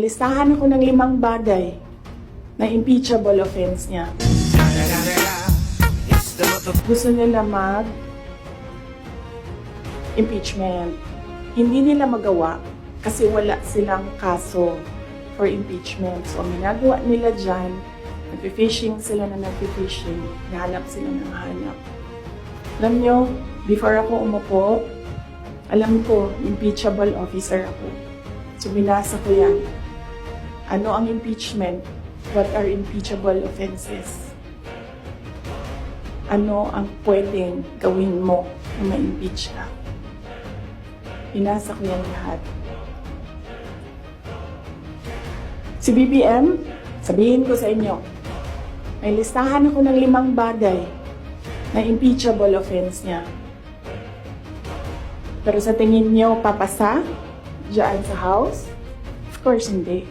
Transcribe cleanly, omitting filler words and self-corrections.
Listahan ako ng 5 bagay na impeachable offense niya. Gusto nila impeachment. Hindi nila magawa kasi wala silang kaso for impeachment. So, ang ginagawa nila dyan, nag-fishing sila na nag-fishing, nahanap sila ng hanap. Alam nyo, before ako umupo, alam ko, impeachable officer ako. So, binasa ko yan. Ano ang impeachment? What are impeachable offenses? Ano ang pwedeng gawin mo na ma-impeach ka? Binasa ko yan lahat. Si BBM, sabihin ko sa inyo, may listahan ako ng 5 bagay na impeachable offense niya. Pero sa tingin niyo, papasa diyan sa House? Of course, hindi.